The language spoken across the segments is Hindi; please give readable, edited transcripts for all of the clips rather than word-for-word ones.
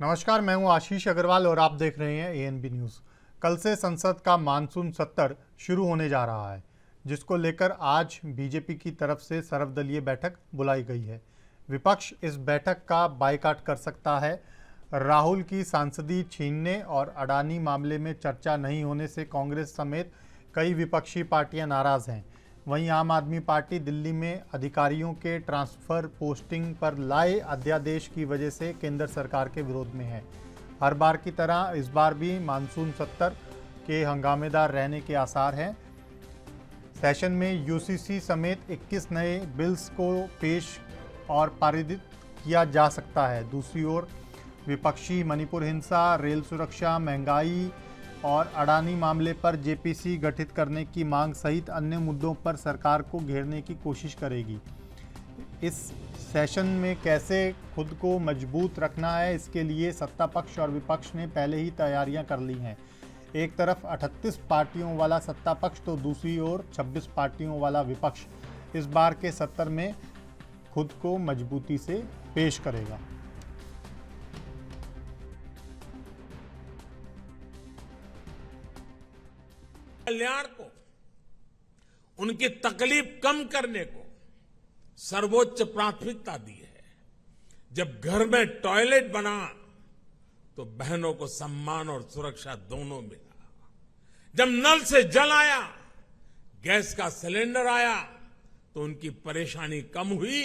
नमस्कार, मैं हूं आशीष अग्रवाल और आप देख रहे हैं एएनबी न्यूज़। कल से संसद का मानसून सत्र शुरू होने जा रहा है, जिसको लेकर आज बीजेपी की तरफ से सर्वदलीय बैठक बुलाई गई है। विपक्ष इस बैठक का बायकॉट कर सकता है। राहुल की सांसदी छीनने और अडानी मामले में चर्चा नहीं होने से कांग्रेस समेत कई विपक्षी पार्टियां नाराज़ हैं। वहीं आम आदमी पार्टी दिल्ली में अधिकारियों के ट्रांसफ़र पोस्टिंग पर लाए अध्यादेश की वजह से केंद्र सरकार के विरोध में है। हर बार की तरह इस बार भी मानसून सत्र के हंगामेदार रहने के आसार हैं। सेशन में यूसीसी समेत 21 नए बिल्स को पेश और पारित किया जा सकता है। दूसरी ओर विपक्षी मणिपुर हिंसा, रेल सुरक्षा, महंगाई और अडानी मामले पर जेपीसी गठित करने की मांग सहित अन्य मुद्दों पर सरकार को घेरने की कोशिश करेगी। इस सेशन में कैसे खुद को मजबूत रखना है, इसके लिए सत्ता पक्ष और विपक्ष ने पहले ही तैयारियां कर ली हैं। एक तरफ 38 पार्टियों वाला सत्ता पक्ष तो दूसरी ओर 26 पार्टियों वाला विपक्ष इस बार के सत्र में खुद को मजबूती से पेश करेगा। कल्याण को, उनकी तकलीफ कम करने को सर्वोच्च प्राथमिकता दी है। जब घर में टॉयलेट बना तो बहनों को सम्मान और सुरक्षा दोनों मिला। जब नल से जल आया, गैस का सिलेंडर आया तो उनकी परेशानी कम हुई,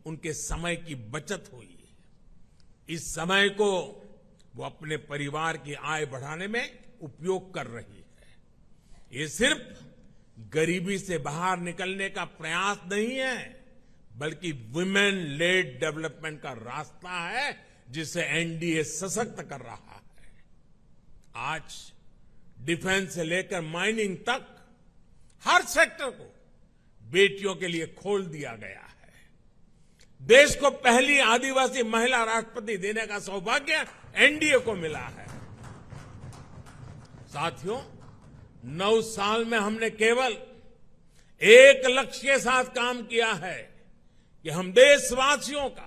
उनके समय की बचत हुई। इस समय को वो अपने परिवार की आय बढ़ाने में उपयोग कर रही है। ये सिर्फ गरीबी से बाहर निकलने का प्रयास नहीं है, बल्कि वुमेन लेड डेवलपमेंट का रास्ता है, जिसे एनडीए सशक्त कर रहा है। आज डिफेंस से लेकर माइनिंग तक हर सेक्टर को बेटियों के लिए खोल दिया गया है। देश को पहली आदिवासी महिला राष्ट्रपति देने का सौभाग्य एनडीए को मिला है। साथियों, 9 साल में हमने केवल एक लक्ष्य के साथ काम किया है कि हम देशवासियों का,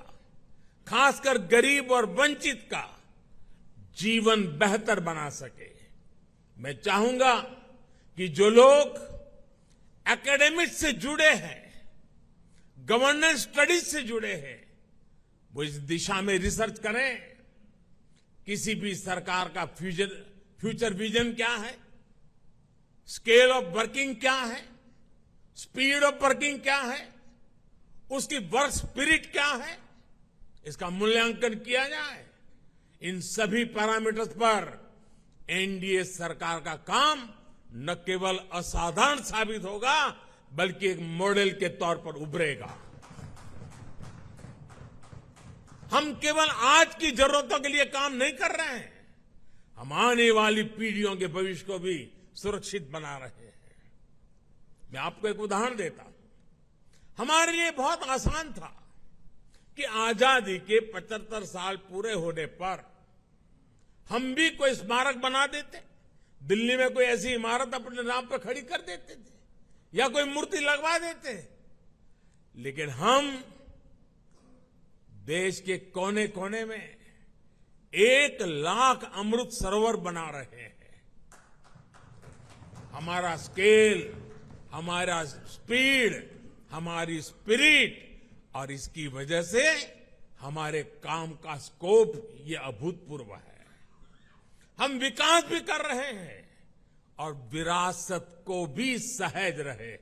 खासकर गरीब और वंचित का जीवन बेहतर बना सके। मैं चाहूंगा कि जो लोग एकेडमिक्स से जुड़े हैं, गवर्नेंस स्टडीज से जुड़े हैं, वो इस दिशा में रिसर्च करें। किसी भी सरकार का फ्यूचर विजन क्या है, स्केल ऑफ वर्किंग क्या है, स्पीड ऑफ वर्किंग क्या है, उसकी वर्क स्पिरिट क्या है, इसका मूल्यांकन किया जाए। इन सभी पैरामीटर्स पर एनडीए सरकार का काम न केवल असाधारण साबित होगा, बल्कि एक मॉडल के तौर पर उभरेगा। हम केवल आज की जरूरतों के लिए काम नहीं कर रहे हैं, हम आने वाली पीढ़ियों के भविष्य को भी सुरक्षित बना रहे हैं। मैं आपको एक उदाहरण देता हूं। हमारे लिए बहुत आसान था कि आजादी के 75 साल पूरे होने पर हम भी कोई स्मारक बना देते, दिल्ली में कोई ऐसी इमारत अपने नाम पर खड़ी कर देते थे या कोई मूर्ति लगवा देते। लेकिन हम देश के कोने कोने में 1 लाख अमृत सरोवर बना रहे हैं। हमारा स्केल, हमारा स्पीड, हमारी स्पिरिट और इसकी वजह से हमारे काम का स्कोप ये अभूतपूर्व है। हम विकास भी कर रहे हैं और विरासत को भी सहेज रहे हैं।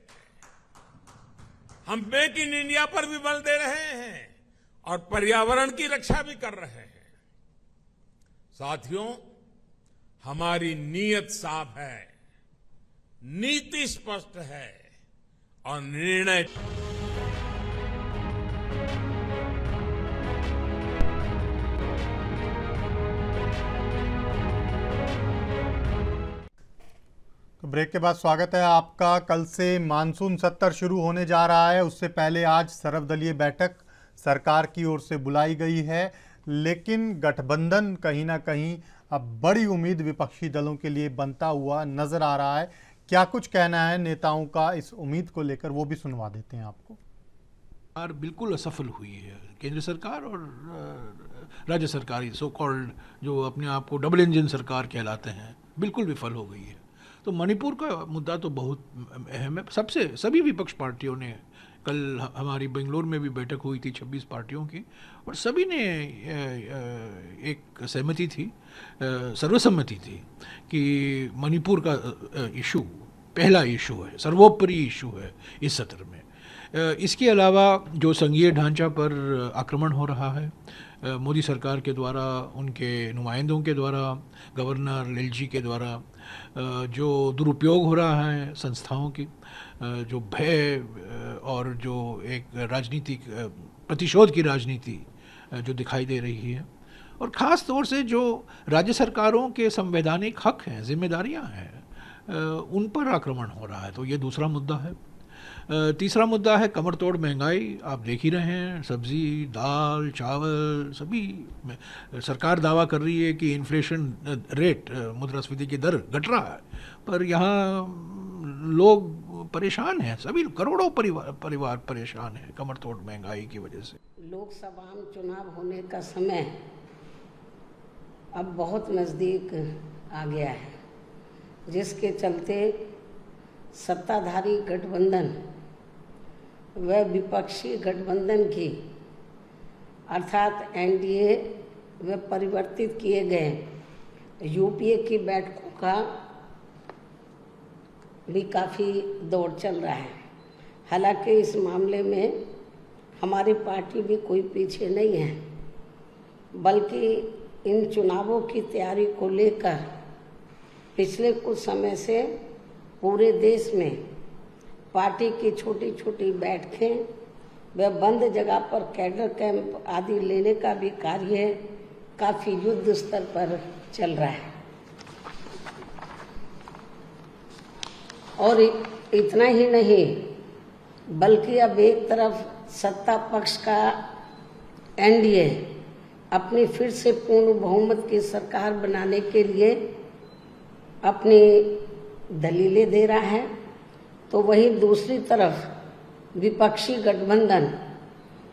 हम मेक इन इंडिया पर भी बल दे रहे हैं और पर्यावरण की रक्षा भी कर रहे हैं। साथियों, हमारी नीयत साफ है, नीति स्पष्ट है और निर्णय। तो ब्रेक के बाद स्वागत है आपका। कल से मानसून सत्र शुरू होने जा रहा है। उससे पहले आज सर्वदलीय बैठक सरकार की ओर से बुलाई गई है, लेकिन गठबंधन कहीं ना कहीं अब बड़ी उम्मीद विपक्षी दलों के लिए बनता हुआ नजर आ रहा है। क्या कुछ कहना है नेताओं का इस उम्मीद को लेकर, वो भी सुनवा देते हैं आपको। सरकार बिल्कुल असफल हुई है। केंद्र सरकार और राज्य सरकार, सो कॉल्ड जो अपने आप को डबल इंजन सरकार कहलाते हैं, बिल्कुल विफल हो गई है। तो मणिपुर का मुद्दा तो बहुत अहम है। सभी विपक्ष पार्टियों ने, कल हमारी बेंगलोर में भी बैठक हुई थी 26 पार्टियों की, और सभी ने एक सहमति थी, सर्वसम्मति थी कि मणिपुर का इशू पहला इशू है, सर्वोपरि इशू है इस सत्र में। इसके अलावा जो संघीय ढांचा पर आक्रमण हो रहा है मोदी सरकार के द्वारा, उनके नुमाइंदों के द्वारा, गवर्नर एलजी के द्वारा, जो दुरुपयोग हो रहा है संस्थाओं की, जो भय और जो एक राजनीतिक प्रतिशोध की राजनीति जो दिखाई दे रही है, और ख़ास तौर से जो राज्य सरकारों के संवैधानिक हक हैं, जिम्मेदारियां हैं, उन पर आक्रमण हो रहा है। तो ये दूसरा मुद्दा है। तीसरा मुद्दा है कमर तोड़ महंगाई। आप देख ही रहे हैं, सब्जी, दाल, चावल सभी में सरकार दावा कर रही है कि इन्फ्लेशन रेट, मुद्रास्फीति की दर घट रहा है, पर यहाँ लोग परेशान हैं, सभी करोड़ों परिवार परेशान हैं कमर तोड़ महंगाई की वजह से। लोकसभा में चुनाव होने का समय अब बहुत नज़दीक आ गया है, जिसके चलते सत्ताधारी गठबंधन व विपक्षी गठबंधन की अर्थात एनडीए व परिवर्तित किए गए यूपीए की बैठकों का भी काफ़ी दौर चल रहा है। हालांकि इस मामले में हमारी पार्टी भी कोई पीछे नहीं है, बल्कि इन चुनावों की तैयारी को लेकर पिछले कुछ समय से पूरे देश में पार्टी की छोटी छोटी बैठकें व बंद जगह पर कैडर कैंप आदि लेने का भी कार्य काफ़ी युद्ध स्तर पर चल रहा है। और इतना ही नहीं, बल्कि अब एक तरफ सत्ता पक्ष का एनडीए अपनी फिर से पूर्ण बहुमत की सरकार बनाने के लिए अपनी दलीलें दे रहा है, तो वहीं दूसरी तरफ विपक्षी गठबंधन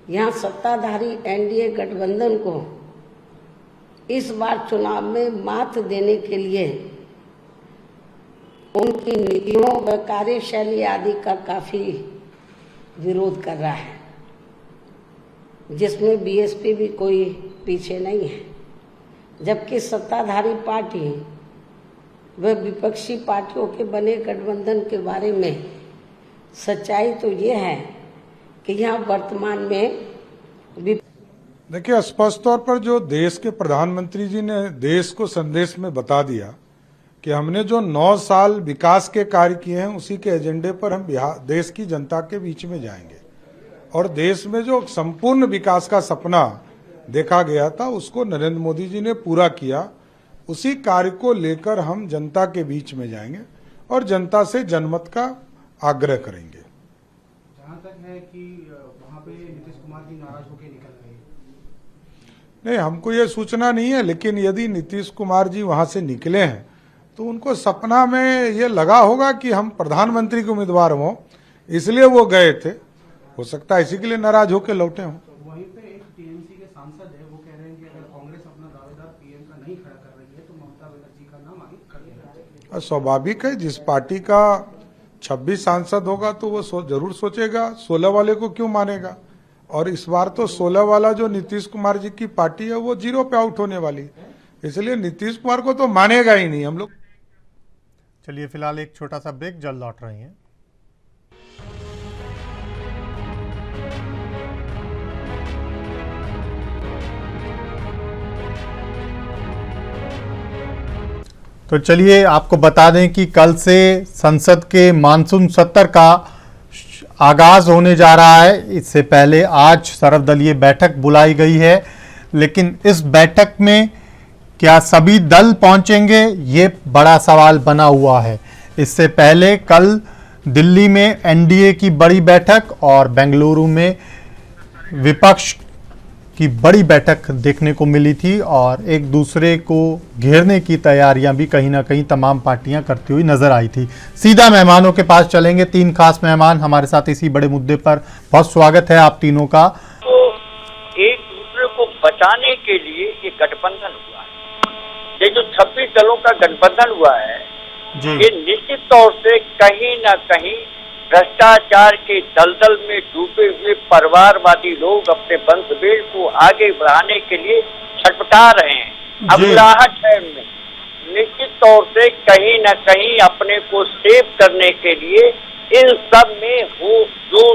यहाँ सत्ताधारी एनडीए गठबंधन को इस बार चुनाव में मात देने के लिए उनकी नीतियों व कार्यशैली आदि का काफ़ी विरोध कर रहा है, जिसमें बीएसपी भी कोई पीछे नहीं है। जबकि सत्ताधारी पार्टी व विपक्षी पार्टियों के बने गठबंधन के बारे में सच्चाई तो ये है कि यहाँ वर्तमान में देखिए, स्पष्ट तौर पर जो देश के प्रधानमंत्री जी ने देश को संदेश में बता दिया कि हमने जो 9 साल विकास के कार्य किए हैं, उसी के एजेंडे पर हम देश की जनता के बीच में जाएंगे, और देश में जो संपूर्ण विकास का सपना देखा गया था उसको नरेंद्र मोदी जी ने पूरा किया। उसी कार्य को लेकर हम जनता के बीच में जाएंगे और जनता से जनमत का आग्रह करेंगे। जहां तक है कि वहां पे नीतीश कुमार जी नाराज होकर निकल गए, नहीं, हमको ये सूचना नहीं है, लेकिन यदि नीतीश कुमार जी वहां से निकले हैं तो उनको सपना में ये लगा होगा कि हम प्रधानमंत्री के उम्मीदवार हों, इसलिए वो गए थे। हो सकता है इसी के लिए नाराज होकर लौटे हों। वहीं पे एक टीएमसी के सांसद है, वो कह रहे हैं कि अगर कांग्रेस अपना दावेदार पीएम का नहीं खड़ा कर रही है तो ममता बनर्जी का नाम आगे कर देना चाहिए। स्वाभाविक है, जिस पार्टी का 26 सांसद होगा तो वो जरूर सोचेगा 16 वाले को क्यों मानेगा। और इस बार तो 16 वाला जो नीतीश कुमार जी की पार्टी है वो 0 पे आउट होने वाली, इसलिए नीतीश कुमार को तो मानेगा ही नहीं हम लोग। चलिए फिलहाल एक छोटा सा ब्रेक, जल्द लौट रहे हैं। तो चलिए आपको बता दें कि कल से संसद के मानसून सत्र का आगाज होने जा रहा है। इससे पहले आज सर्वदलीय बैठक बुलाई गई है, लेकिन इस बैठक में क्या सभी दल पहुंचेंगे, ये बड़ा सवाल बना हुआ है। इससे पहले कल दिल्ली में एनडीए की बड़ी बैठक और बेंगलुरु में विपक्ष की बड़ी बैठक देखने को मिली थी और एक दूसरे को घेरने की तैयारियां भी कहीं ना कहीं तमाम पार्टियां करती हुई नजर आई थी। सीधा मेहमानों के पास चलेंगे। 3 खास मेहमान हमारे साथ इसी बड़े मुद्दे पर। बहुत स्वागत है आप तीनों का। तो एक दूसरे को बचाने के लिए ये गठबंधन हुआ है। ये जो 26 दलों का गठबंधन हुआ है, ये निश्चित तौर से कहीं ना कहीं भ्रष्टाचार के दलदल में डूबे हुए परिवारवादी लोग अपने वंशवेल को आगे बढ़ाने के लिए छटपटा रहे हैं। अबुलाहट है उनमें। निश्चित तौर से कहीं न कहीं अपने को सेव करने के लिए इन सब में जो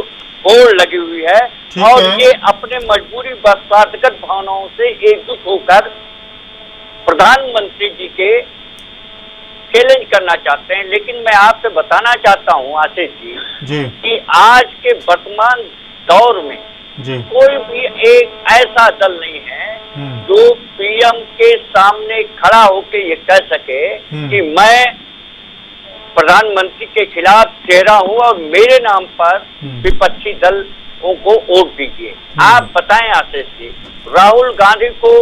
होड़ लगी हुई है और ये अपने मजबूरी व स्वार्थगत भावनाओं से एकजुट होकर प्रधानमंत्री जी के चैलेंज करना चाहते हैं। लेकिन मैं आपसे बताना चाहता हूं आशीष जी कि आज के वर्तमान दौर में कोई भी एक ऐसा दल नहीं है जो पीएम के सामने खड़ा होकर ये कह सके कि मैं प्रधानमंत्री के खिलाफ चेहरा हूं और मेरे नाम पर विपक्षी दलों को वोट दीजिए। आप बताएं आशीष जी, राहुल गांधी को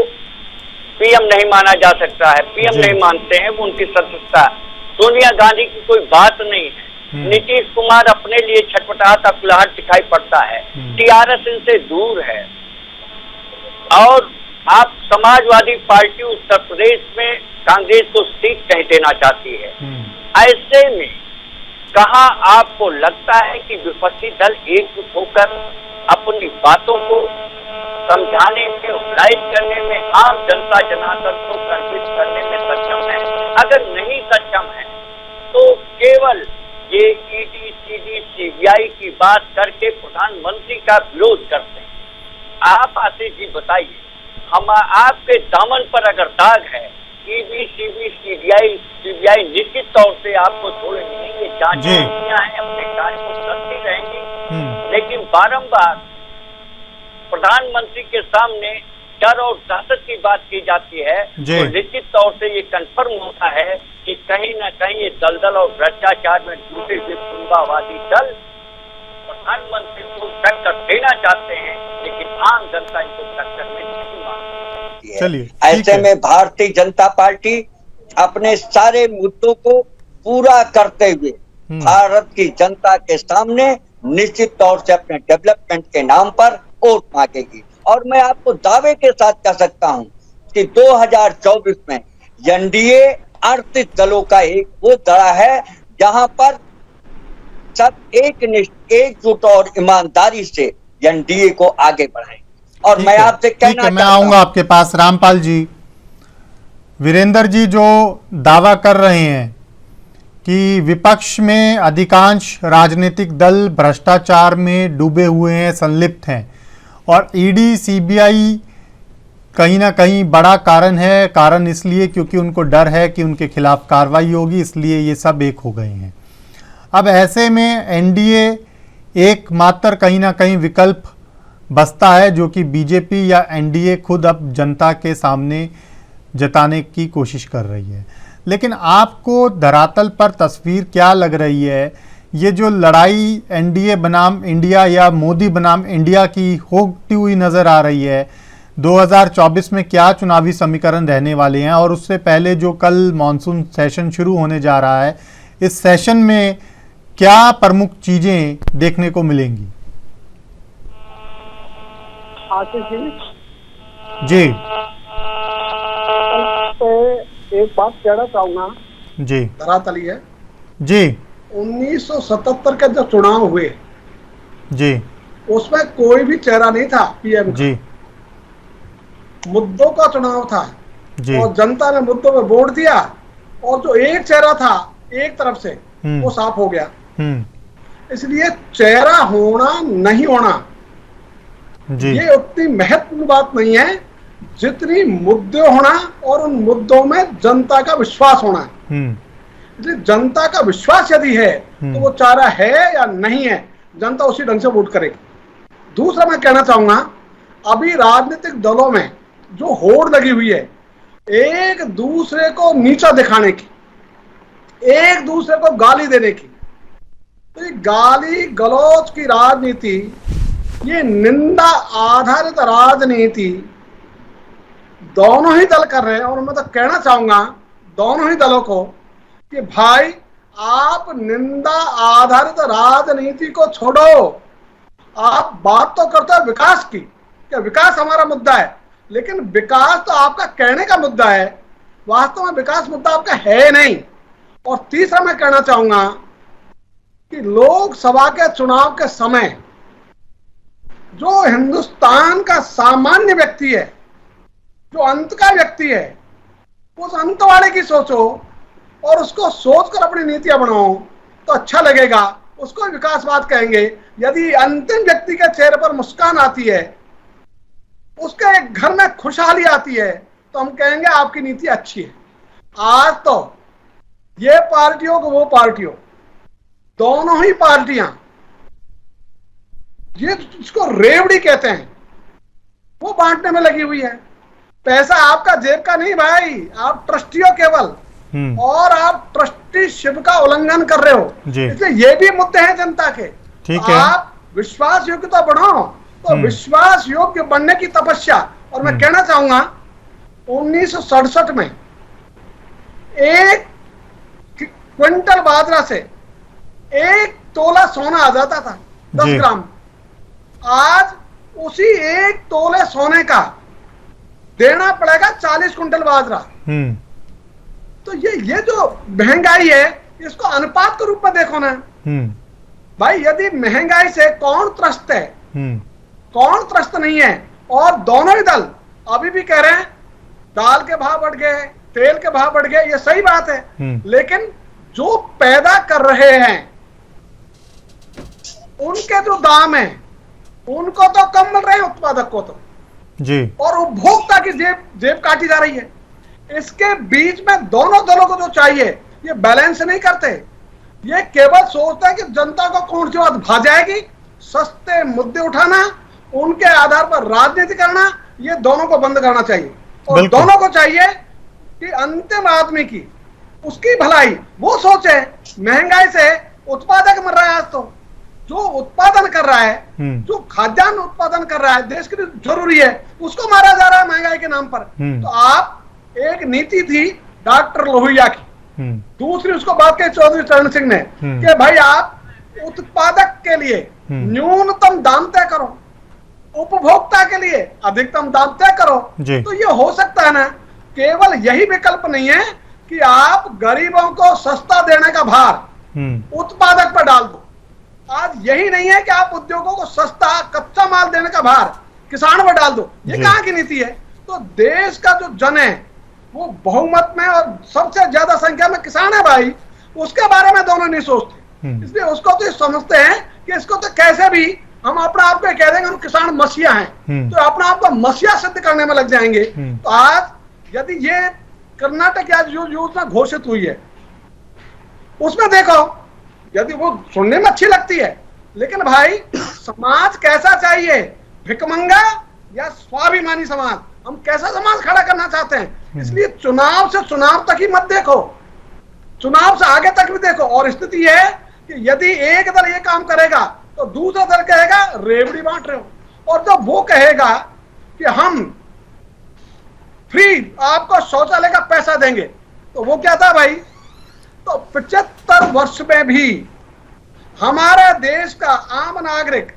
पीएम नहीं माना जा सकता है, पीएम नहीं मानते हैं, वो उनकी सदस्यता। सोनिया गांधी की कोई बात नहीं है। नीतीश कुमार अपने लिए छटपटाता कुलाहट दिखाई पड़ता है। टीआरएस इनसे दूर है। और आप समाजवादी पार्टी उत्तर प्रदेश में कांग्रेस को सीट कहीं देना चाहती है। ऐसे में कहाँ आपको लगता है कि विपक्षी दल एकजुट होकर अपनी बातों को समझाने में, उपलाइज करने में, आम जनता जनार्दन को कन्विंस करने में सक्षम है? अगर नहीं सक्षम है तो केवल ये ईडी, सीडी, सीबीआई की बात करके प्रधानमंत्री का विरोध करते हैं। आप आशीष जी बताइए, हम आपके दामन पर अगर दाग है, ईडी, सीबीआई निश्चित तौर से आपको छोड़ेंगे नहीं। ये जांच एजेंसियां हैं, अपने कार्य को करती रहेंगी। लेकिन बारंबार प्रधानमंत्री के सामने डर और दहशत की बात की जाती है तो निश्चित तौर से ये कंफर्म होता है कि कहीं न कहीं ये दलदल और भ्रष्टाचार में डूबे हुए पुंगावादी दल प्रधानमंत्री को टक्कर देना चाहते हैं, लेकिन आम जनता इनको टक्कर में नहीं मानती है। चलिए, ऐसे में भारतीय जनता पार्टी अपने सारे मुद्दों को पूरा करते हुए भारत की जनता के सामने निश्चित तौर से अपने डेवलपमेंट के नाम पर वोट मांगेगी। और मैं आपको दावे के साथ कह सकता हूं कि 2024 में एनडीए 38 दलों का एक वो दड़ा है जहां पर सब एकजुट और ईमानदारी से एनडीए को आगे बढ़ाएंगे। और मैं आपसे कहना मैं आऊंगा आपके पास। रामपाल जी, वीरेंद्र जी जो दावा कर रहे हैं कि विपक्ष में अधिकांश राजनीतिक दल भ्रष्टाचार में डूबे हुए हैं, संलिप्त हैं, और ईडी, सीबीआई कहीं ना कहीं बड़ा कारण है। कारण इसलिए क्योंकि उनको डर है कि उनके खिलाफ कार्रवाई होगी, इसलिए ये सब एक हो गए हैं। अब ऐसे में एनडीए एकमात्र कहीं ना कहीं विकल्प बचता है जो कि बीजेपी या एनडीए खुद अब जनता के सामने जताने की कोशिश कर रही है। लेकिन आपको धरातल पर तस्वीर क्या लग रही है? ये जो लड़ाई एनडीए बनाम इंडिया या मोदी बनाम इंडिया की होती हुई नजर आ रही है, 2024 में क्या चुनावी समीकरण रहने वाले हैं? और उससे पहले जो कल मॉनसून सेशन शुरू होने जा रहा है, इस सेशन में क्या प्रमुख चीजें देखने को मिलेंगी? जी एक बात कहना चाहूंगा जी। धरातली है जी। 1977 के जब चुनाव हुए जी, उसमें कोई भी चेहरा नहीं था पीएम जी। मुद्दों का चुनाव था जी। और जनता ने मुद्दों में वोट दिया और जो एक चेहरा था एक तरफ से वो साफ हो गया। इसलिए चेहरा होना नहीं होना जी, ये उतनी महत्वपूर्ण बात नहीं है जितनी मुद्दे होना और उन मुद्दों में जनता का विश्वास होना है। इसलिए जनता का विश्वास यदि है तो वो चेहरा है या नहीं है, जनता उसी ढंग से वोट करेगी। दूसरा मैं कहना चाहूंगा, अभी राजनीतिक दलों में जो होड़ लगी हुई है एक दूसरे को नीचा दिखाने की, एक दूसरे को गाली देने की, तो ये गाली गलौज की राजनीति ये निंदा आधारित राजनीति दोनों ही दल कर रहे हैं। और मैं तो कहना चाहूंगा दोनों ही दलों को कि भाई आप निंदा आधारित राजनीति को छोड़ो, आप बात तो करते हो विकास की कि विकास हमारा मुद्दा है, लेकिन विकास तो आपका कहने का मुद्दा है, वास्तव में विकास मुद्दा आपका है नहीं। और तीसरा मैं कहना चाहूंगा कि लोकसभा के चुनाव के समय जो हिंदुस्तान का सामान्य व्यक्ति है, जो अंत का व्यक्ति है, उस अंत वाले की सोचो और उसको सोचकर अपनी नीतियां बनाओ तो अच्छा लगेगा, उसको विकासवाद कहेंगे। यदि अंतिम व्यक्ति के चेहरे पर मुस्कान आती है, उसके एक घर में खुशहाली आती है, तो हम कहेंगे आपकी नीति अच्छी है। आज तो ये पार्टियों को वो पार्टियों, दोनों ही पार्टियां, ये जिसको रेवड़ी कहते हैं, वो बांटने में लगी हुई है। पैसा आपका जेब का नहीं भाई, आप ट्रस्टी हो केवल, और आप ट्रस्टीशिप का उल्लंघन कर रहे हो। इसलिए ये भी मुद्दे हैं जनता के। ठीक है, आप विश्वास योग्यता बढ़ाओ, तो विश्वास योग्य बनने की तपस्या। और मैं कहना चाहूंगा 1967 में 1 क्विंटल बाजरा से 1 तोला सोना आ जाता था, 10 ग्राम। आज उसी 1 तोले सोने का देना पड़ेगा 40 क्विंटल बाजरा। तो ये जो महंगाई है, इसको अनुपात के रूप में देखो ना भाई। यदि महंगाई से कौन त्रस्त है, कौन त्रस्त नहीं है। और दोनों ही दल अभी भी कह रहे हैं दाल के भाव बढ़ गए, तेल के भाव बढ़ गए, ये सही बात है, लेकिन जो पैदा कर रहे हैं उनके जो दाम है उनको तो कम मिल रहे हैं उत्पादक को तो जी, और उपभोक्ता की जेब काटी जा रही है। इसके बीच में दोनों दलों को जो चाहिए ये बैलेंस नहीं करते। ये केवल सोचते हैं कि जनता को कौन सी बात भा जाएगी, सस्ते मुद्दे उठाना, उनके आधार पर राजनीति करना, ये दोनों को बंद करना चाहिए। और दोनों को चाहिए कि अंतिम आदमी की, उसकी भलाई वो सोचे। महंगाई से उत्पादक मर रहा है, आज तो जो उत्पादन कर रहा है, जो खाद्यान्न उत्पादन कर रहा है, देश के लिए जरूरी है, उसको मारा जा रहा है महंगाई के नाम पर। तो आप, एक नीति थी डॉक्टर लोहिया की, दूसरी उसको बात कही चौधरी चरण सिंह ने कि भाई आप उत्पादक के लिए न्यूनतम दाम तय करो, उपभोक्ता के लिए अधिकतम दाम तय करो। तो ये हो सकता है ना, केवल यही विकल्प नहीं है कि आप गरीबों को सस्ता देने का भार उत्पादक पर डाल दो। आज यही नहीं है कि आप उद्योगों को सस्ता कच्चा माल देने का भार किसान पर डाल दो। ये कहां की नीति है? तो देश का जो जन है वो बहुमत में और सबसे ज्यादा संख्या में किसान है भाई, उसके बारे में दोनों नहीं सोचते। इसलिए उसको तो समझते हैं कि इसको तो कैसे भी हम अपना आप को कह देंगे हम किसान मसीहा हैं, तो अपना आप को मसीहा सिद्ध करने में लग जाएंगे। तो आज यदि ये कर्नाटक आज जो योजना घोषित हुई है, उसमें देखो, यदि वो सुनने में अच्छी लगती है, लेकिन भाई समाज कैसा चाहिए, भिखमंगा या स्वाभिमानी समाज, हम कैसा समाज खड़ा करना चाहते हैं। इसलिए चुनाव से चुनाव तक ही मत देखो, चुनाव से आगे तक भी देखो। और स्थिति है कि यदि एक दल ये काम करेगा तो दूसरा दल कहेगा रेवड़ी बांट रहे हो, और जब वो कहेगा कि हम फ्री आपको शौचालय का पैसा देंगे, तो वो क्या था भाई? तो 75 वर्ष में भी हमारे देश का आम नागरिक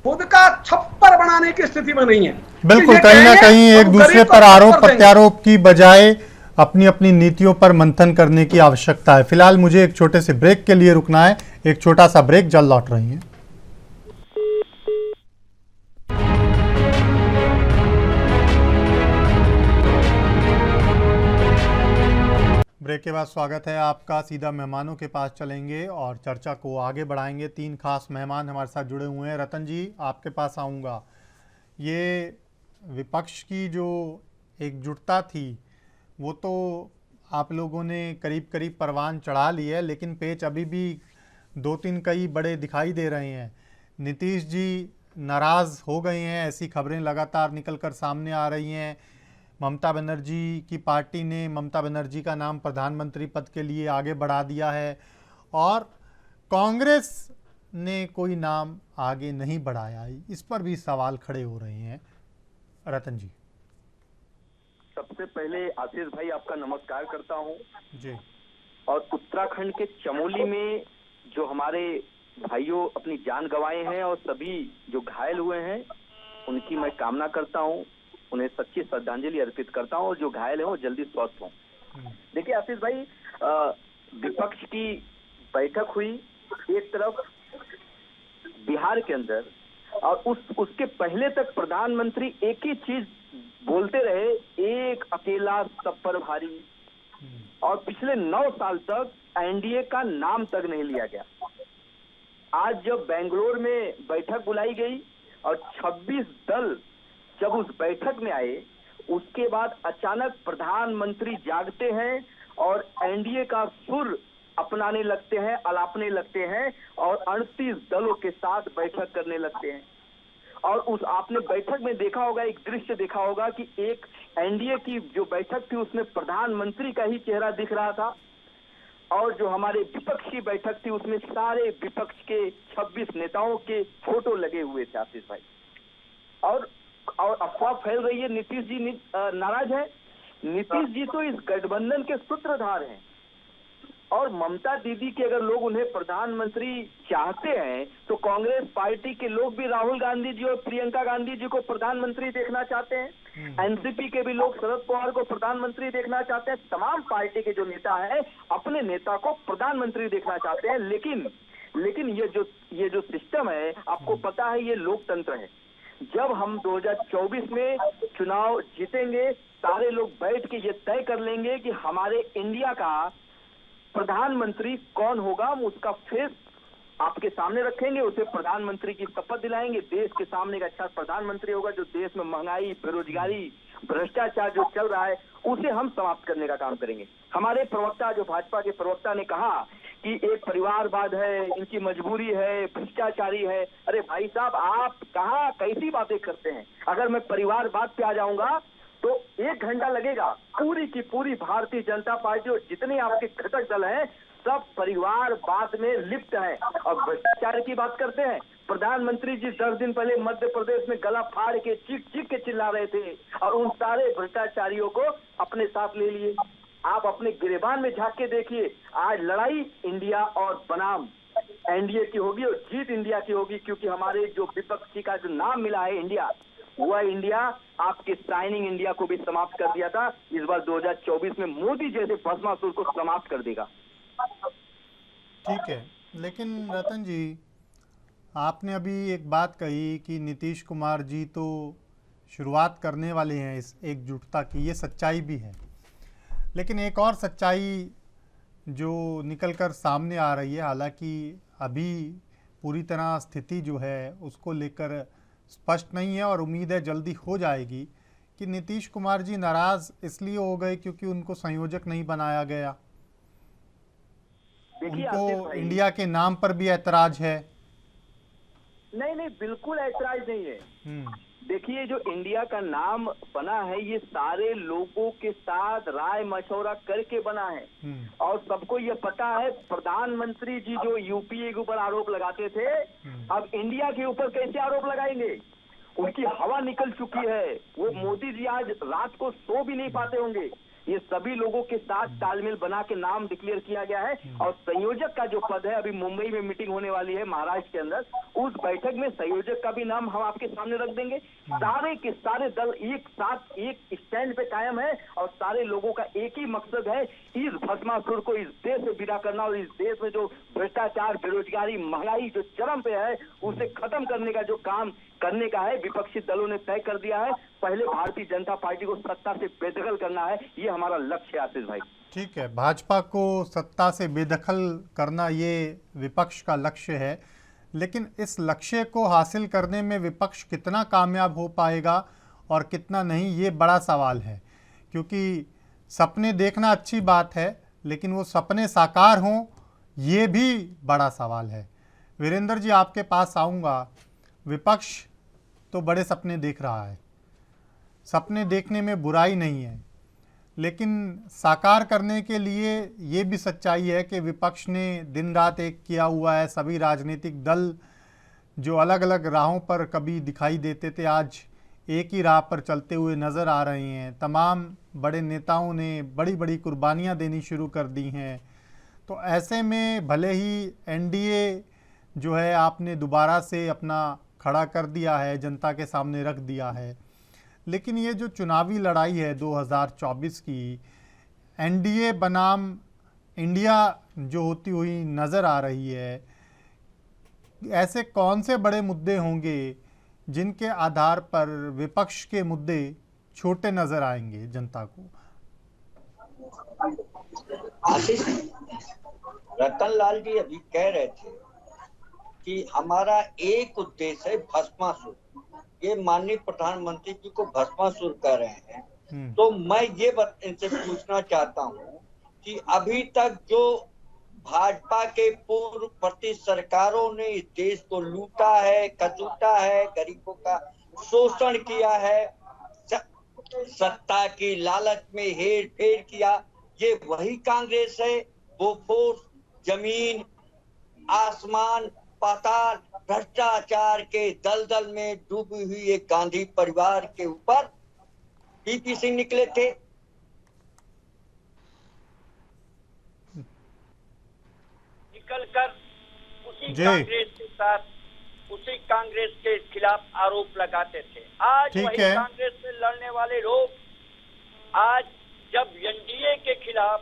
खुद का छप्पर बनाने की स्थिति में नहीं है। बिल्कुल, कहीं ना कहीं एक दूसरे पर आरोप प्रत्यारोप की बजाय अपनी अपनी नीतियों पर मंथन करने की आवश्यकता है। फिलहाल मुझे एक छोटे से ब्रेक के लिए रुकना है, एक छोटा सा ब्रेक, जल्द लौट रही है। ब्रेक के बाद स्वागत है आपका। सीधा मेहमानों के पास चलेंगे और चर्चा को आगे बढ़ाएंगे। 3 खास मेहमान हमारे साथ जुड़े हुए हैं। रतन जी, आपके पास आऊँगा। ये विपक्ष की जो एकजुटता थी वो तो आप लोगों ने करीब करीब परवान चढ़ा ली है, लेकिन पेच अभी भी 2-3 कई बड़े दिखाई दे रहे हैं। नीतीश जी नाराज़ हो गए हैं, ऐसी खबरें लगातार निकलकर सामने आ रही हैं। ममता बनर्जी की पार्टी ने ममता बनर्जी का नाम प्रधानमंत्री पद के लिए आगे बढ़ा दिया है, और कांग्रेस ने कोई नाम आगे नहीं बढ़ाया, इस पर भी सवाल खड़े हो रहे हैं। रतन जी। सबसे पहले आशीष भाई आपका नमस्कार करता हूं जी। और उत्तराखंड के चमोली में जो हमारे भाइयों अपनी जान गंवाए हैं और सभी जो घायल हुए हैं उनकी मैं कामना करता हूं, उन्हें सच्ची श्रद्धांजलि अर्पित करता हूं और जो घायल हैं वो जल्दी स्वस्थ हों। देखिए आशीष भाई, विपक्ष की बैठक हुई एक तरफ बिहार के अंदर, और उसके पहले तक प्रधानमंत्री एक ही चीज बोलते रहे, एक अकेला सब पर भारी, और पिछले 9 साल तक एनडीए का नाम तक नहीं लिया गया। आज जब बेंगलोर में बैठक बुलाई गई और 26 दल जब उस बैठक में आए, उसके बाद अचानक प्रधानमंत्री जागते हैं और एनडीए का सुर अपनाने लगते हैं, अलापने लगते हैं और 38 दलों के साथ बैठक करने लगते हैं। और उस आपने बैठक में देखा होगा, एक दृश्य देखा होगा कि एक एनडीए की जो बैठक थी उसमें प्रधानमंत्री का ही चेहरा दिख रहा था, और जो हमारे विपक्ष की बैठक थी उसमें सारे विपक्ष के 26 नेताओं के फोटो लगे हुए थे आशीष भाई। और अफवाह फैल रही है नीतीश जी नाराज है। नीतीश जी तो इस गठबंधन के सूत्रधार हैं, और ममता दीदी के अगर लोग उन्हें प्रधानमंत्री चाहते हैं तो कांग्रेस पार्टी के लोग भी राहुल गांधी जी और प्रियंका गांधी जी को प्रधानमंत्री देखना चाहते हैं। एनसीपी के भी लोग शरद पवार को प्रधानमंत्री देखना चाहते हैं। तमाम पार्टी के जो नेता हैं अपने नेता को प्रधानमंत्री देखना चाहते हैं। लेकिन ये जो सिस्टम है, आपको पता है ये लोकतंत्र है। जब हम 2024 में चुनाव जीतेंगे, सारे लोग बैठ के ये तय कर लेंगे कि हमारे इंडिया का प्रधानमंत्री कौन होगा। हम उसका फेस आपके सामने रखेंगे, उसे प्रधानमंत्री की शपथ दिलाएंगे। देश के सामने एक अच्छा प्रधानमंत्री होगा जो देश में महंगाई, बेरोजगारी, भ्रष्टाचार जो चल रहा है उसे हम समाप्त करने का काम करेंगे। हमारे प्रवक्ता, जो भाजपा के प्रवक्ता ने कहा कि एक परिवारवाद है, इनकी मजबूरी है, भ्रष्टाचारी है। अरे भाई साहब, आप कहाँ कैसी बातें करते हैं? अगर मैं परिवारवाद पे आ जाऊंगा तो 1 घंटा लगेगा। पूरी की पूरी भारतीय जनता पार्टी और जितने आपके घटक दल हैं सब परिवारवाद में लिप्त हैं और भ्रष्टाचार की बात करते हैं। प्रधानमंत्री जी 10 दिन पहले मध्य प्रदेश में गला फाड़ के चीख चीख के चिल्ला रहे थे और उन सारे भ्रष्टाचारियों को अपने साथ ले लिए। आप अपने गिरेबान में झांक के देखिए, आज लड़ाई इंडिया और बनाम एनडीए की होगी और जीत इंडिया की होगी, क्योंकि हमारे जो विपक्षी का जो नाम मिला है इंडिया, वह इंडिया आपके शाइनिंग इंडिया को भी समाप्त कर दिया था। इस बार 2024 में मोदी जैसे भस्मासुर को समाप्त कर देगा। ठीक है, लेकिन रतन जी, आपने अभी एक बात कही कि नीतीश कुमार जी तो शुरुआत करने वाले हैं इस एकजुटता की, ये सच्चाई भी है। लेकिन एक और सच्चाई जो निकलकर सामने आ रही है, हालांकि अभी पूरी तरह स्थिति जो है उसको लेकर स्पष्ट नहीं है और उम्मीद है जल्दी हो जाएगी, कि नीतीश कुमार जी नाराज इसलिए हो गए क्योंकि उनको संयोजक नहीं बनाया गया। उनको इंडिया के नाम पर भी ऐतराज है। नहीं, बिल्कुल ऐतराज नहीं है। देखिए, जो इंडिया का नाम बना है ये सारे लोगों के साथ राय मशवरा करके बना है और सबको ये पता है। प्रधानमंत्री जी जो यूपीए के ऊपर आरोप लगाते थे, अब इंडिया के ऊपर कैसे आरोप लगाएंगे? उनकी हवा निकल चुकी है। वो मोदी जी आज रात को सो भी नहीं पाते होंगे। ये सभी लोगों के साथ तालमेल बना के नाम डिक्लेयर किया गया है और संयोजक का जो पद है, अभी मुंबई में मीटिंग होने वाली है महाराष्ट्र के अंदर, उस बैठक में संयोजक का भी नाम हम आपके सामने रख देंगे। सारे के सारे दल एक साथ एक स्टैंड पे कायम है और सारे लोगों का एक ही मकसद है, इस भस्मासुर को इस देश से विदा करना और इस देश में जो भ्रष्टाचार, बेरोजगारी, महंगाई जो चरम पे है उसे खत्म करने का जो काम करने का है। विपक्षी दलों ने तय कर दिया है, पहले भारतीय जनता पार्टी को सत्ता से बेदखल करना है, ये हमारा लक्ष्य है आशीष भाई। ठीक है, भाजपा को सत्ता से बेदखल करना ये विपक्ष का लक्ष्य है, लेकिन इस लक्ष्य को हासिल करने में विपक्ष कितना कामयाब हो पाएगा और कितना नहीं, ये बड़ा सवाल है। क्योंकि सपने देखना अच्छी बात है, लेकिन वो सपने साकार हों ये भी बड़ा सवाल है। वीरेंद्र जी, आपके पास आऊँगा। विपक्ष तो बड़े सपने देख रहा है, सपने देखने में बुराई नहीं है, लेकिन साकार करने के लिए ये भी सच्चाई है कि विपक्ष ने दिन रात एक किया हुआ है। सभी राजनीतिक दल जो अलग अलग राहों पर कभी दिखाई देते थे, आज एक ही राह पर चलते हुए नज़र आ रहे हैं। तमाम बड़े नेताओं ने बड़ी बड़ी कुर्बानियां देनी शुरू कर दी हैं। तो ऐसे में भले ही एनडीए जो है आपने दोबारा से अपना खड़ा कर दिया है, जनता के सामने रख दिया है, लेकिन ये जो चुनावी लड़ाई है 2024 की, एनडीए बनाम इंडिया जो होती हुई नज़र आ रही है, ऐसे कौन से बड़े मुद्दे होंगे जिनके आधार पर विपक्ष के मुद्दे छोटे नजर आएंगे जनता को? आशीष, रतन लाल जी अभी कह रहे थे कि हमारा एक उद्देश्य है भस्मासुर। ये माननीय प्रधानमंत्री जी को भस्मासुर कर रहे हैं। तो मैं ये इनसे पूछना चाहता हूँ कि अभी तक जो भाजपा के पूर्व प्रति सरकारों ने इस देश को लूटा है, कचूटा है, गरीबों का शोषण किया है, सत्ता की लालच में हेर फेर किया, ये वही कांग्रेस है। वो फोर्स जमीन आसमान पाताल भ्रष्टाचार के दलदल में डूबी हुई एक गांधी परिवार के ऊपर पीपी सिंह निकले थे। निकलकर उसी कांग्रेस के साथ, उसी कांग्रेस के खिलाफ आरोप लगाते थे। आज वही कांग्रेस से लड़ने वाले लोग आज जब एनडीए के खिलाफ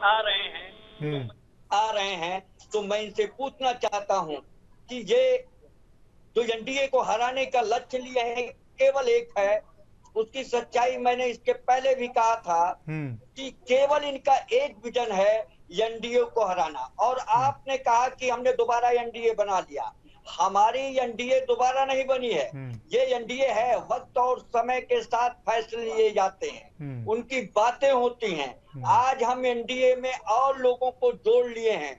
आ रहे हैं तो मैं इनसे पूछना चाहता हूं कि ये जो एनडीए को हराने का लक्ष्य लिए हैं केवल एक है। उसकी सच्चाई मैंने इसके पहले भी कहा था कि केवल इनका एक विजन है, एनडीए को हराना। और आपने कहा कि हमने दोबारा एनडीए बना लिया। हमारी एनडीए दोबारा नहीं बनी है। ये एनडीए है, वक्त और समय के साथ फैसले लिए जाते हैं, उनकी बातें होती हैं। आज हम एनडीए में और लोगों को जोड़ लिए हैं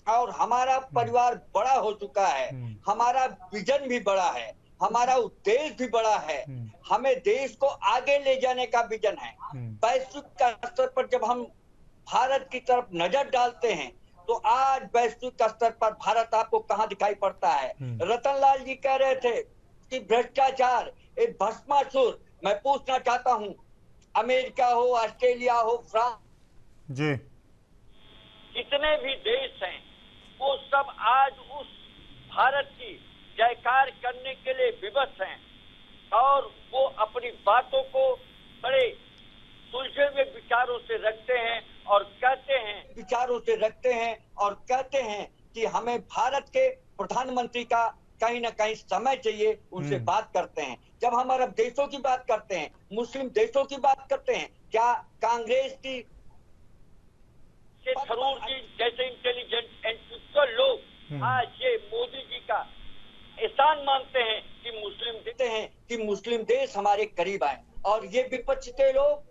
और हमारा परिवार बड़ा हो चुका है, हमारा विजन भी बड़ा है, हमारा उद्देश्य भी बड़ा है। हमें देश को आगे ले जाने का विजन है। वैश्विक स्तर पर जब हम भारत की तरफ नजर डालते हैं तो आज वैश्विक स्तर पर भारत आपको कहां दिखाई पड़ता है? रतन लाल जी कह रहे थे कि भ्रष्टाचार एक भस्मासुर। मैं पूछना चाहता हूं, अमेरिका हो, ऑस्ट्रेलिया हो, फ्रांस जी, जितने भी देश हैं वो सब आज उस भारत की जयकार करने के लिए विवश हैं और वो अपनी बातों को बड़े सुलझे हुए विचारों से रखते हैं और कहते हैं कि हमें भारत के प्रधानमंत्री का कहीं ना कहीं समय चाहिए। उनसे बात करते हैं। जब हम अरब देशों की बात करते हैं, मुस्लिम देशों की बात करते हैं, क्या कांग्रेस की थरूर जी जैसे इंटेलिजेंट एंड पिक्चर लोग आज ये मोदी जी का एहसान मानते हैं कि मुस्लिम देश हमारे करीब आए? और ये विपक्ष के लोग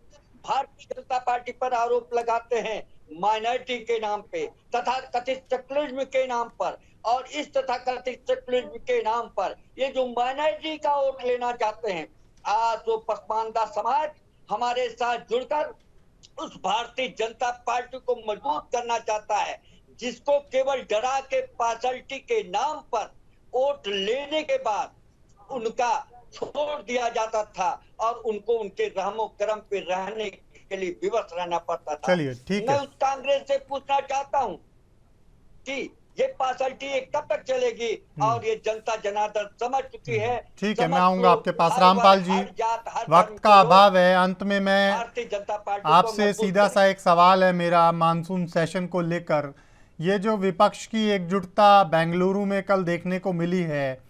भारतीय जनता पार्टी पर आरोप लगाते हैं माइनॉरिटी के नाम पे, तथा कथित सेकुलरिज्म के नाम पर। और इस तथा कथित सेकुलरिज्म के नाम पर ये जो माइनॉरिटी का वोट लेना चाहते हैं, आज वो पसमानदा समाज हमारे साथ जुड़कर उस भारतीय जनता पार्टी को मजबूत करना चाहता है, जिसको केवल डरा के पार्शलिटी के नाम पर वोट लेने के बाद उनका छोड़ दिया जाता था और उनको उनके रहमो करम पे रहने के लिए विवश रहना पड़ता था। चलिए ठीक है। मैं उस कांग्रेस से पूछना चाहता हूं कि ये पार्शलिटी कब तक चलेगी और ये जनता जनार्दन समझ चुकी है। ठीक है, मैं आऊंगा आपके पास। रामपाल जी, वक्त का अभाव है, अंत में मैं भारतीय जनता पार्टी आपसे सीधा सा एक सवाल है मेरा मानसून सेशन को लेकर। ये जो विपक्ष की एकजुटता बेंगलुरु में कल देखने को मिली है,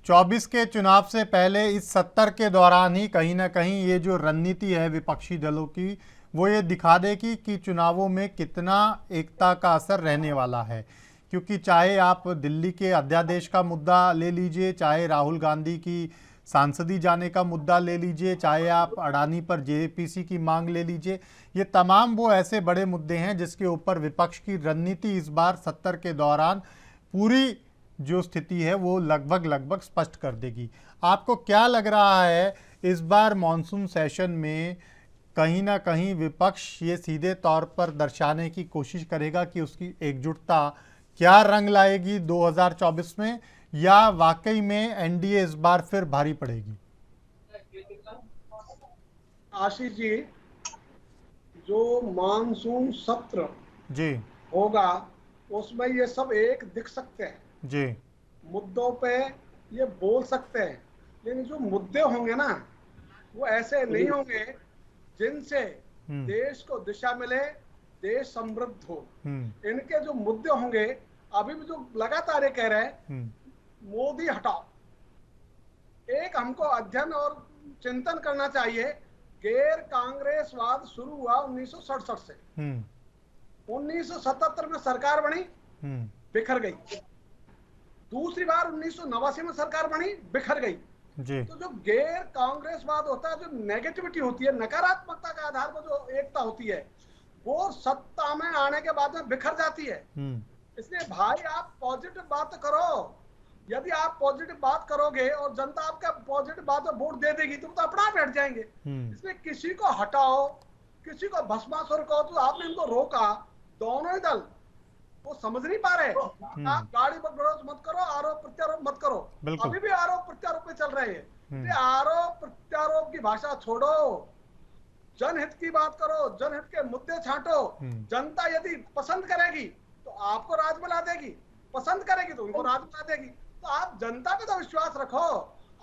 24 के चुनाव से पहले इस 70 के दौरान ही कहीं ना कहीं ये जो रणनीति है विपक्षी दलों की, वो ये दिखा देगी कि चुनावों में कितना एकता का असर रहने वाला है। क्योंकि चाहे आप दिल्ली के अध्यादेश का मुद्दा ले लीजिए, चाहे राहुल गांधी की सांसदी जाने का मुद्दा ले लीजिए, चाहे आप अडानी पर जेपीसी की मांग ले लीजिए, ये तमाम वो ऐसे बड़े मुद्दे हैं जिसके ऊपर विपक्ष की रणनीति इस बार 70 के दौरान पूरी जो स्थिति है वो लगभग स्पष्ट कर देगी। आपको क्या लग रहा है इस बार मॉनसून सेशन में कहीं ना कहीं विपक्ष ये सीधे तौर पर दर्शाने की कोशिश करेगा कि उसकी एकजुटता क्या रंग लाएगी 2024 में, या वाकई में एनडीए इस बार फिर भारी पड़ेगी? आशीष जी, जो मानसून सत्र जी होगा उसमें ये सब एक दिख सकते हैं जी, मुद्दों पे ये बोल सकते हैं, लेकिन जो मुद्दे होंगे ना वो ऐसे नहीं होंगे जिनसे देश को दिशा मिले, देश समृद्ध हो। इनके जो मुद्दे होंगे, अभी भी जो लगातार ये कह रहे हैं मोदी हटाओ, एक हमको अध्ययन और चिंतन करना चाहिए। गैर कांग्रेसवाद शुरू हुआ 1967 से। 1977 में सरकार बनी, बिखर गई। दूसरी बार 1989 में सरकार बनी, बिखर गई। तो जो गैर कांग्रेसवाद होता है, जो नेगेटिविटी होती है, नकारात्मकता के आधार पर जो एकता होती है, वो सत्ता में आने के बाद में बिखर जाती है। इसलिए भाई आप पॉजिटिव बात करो। यदि आप पॉजिटिव बात करोगे और जनता आपका पॉजिटिव बात में वोट दे देगी तो अपना बैठ जाएंगे। इसलिए किसी को हटाओ, किसी को भस्मासुर कहो, तो आपने इनको रोका। दोनों ही दल वो समझ नहीं पा रहे। आप गाड़ी पर विरोध मत करो, आरोप प्रत्यारोप मत करो। अभी भी आरोप प्रत्यारोप में चल रहे हैं। आरोप प्रत्यारोप की भाषा छोड़ो, जनहित की बात करो, जनहित के मुद्दे छांटो। जनता यदि पसंद करेगी तो आपको राज में ला देगी, पसंद करेगी तो उनको राज में ला देगी। तो आप जनता पे तो विश्वास रखो।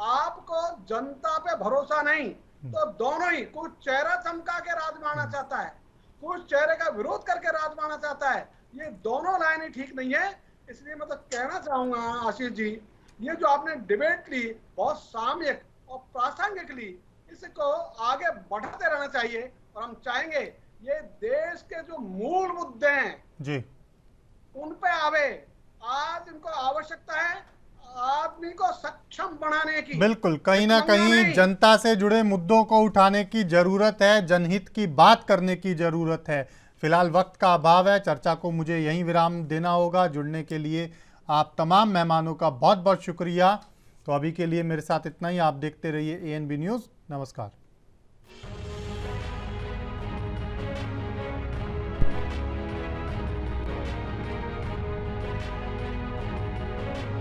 आपको जनता पे भरोसा नहीं तो दोनों ही, कुछ चेहरा चमका के राज में आना चाहता है, कुछ चेहरे का विरोध करके राज में आना चाहता है। ये दोनों लाइनें ठीक नहीं है। इसलिए मैं तो कहना चाहूंगा आशीष जी, ये जो आपने डिबेट ली बहुत सामयिक और प्रासंगिक ली, इसको आगे बढ़ाते रहना चाहिए। और हम चाहेंगे ये देश के जो मूल मुद्दे हैं जी, उन पे आवे। आज इनको आवश्यकता है आदमी को सक्षम बनाने की। बिल्कुल, कहीं ना कहीं जनता से जुड़े मुद्दों को उठाने की जरूरत है, जनहित की बात करने की जरूरत है। फिलहाल वक्त का अभाव है, चर्चा को मुझे यहीं विराम देना होगा। जुड़ने के लिए आप तमाम मेहमानों का बहुत बहुत शुक्रिया। तो अभी के लिए मेरे साथ इतना ही। आप देखते रहिए ANB न्यूज़। नमस्कार।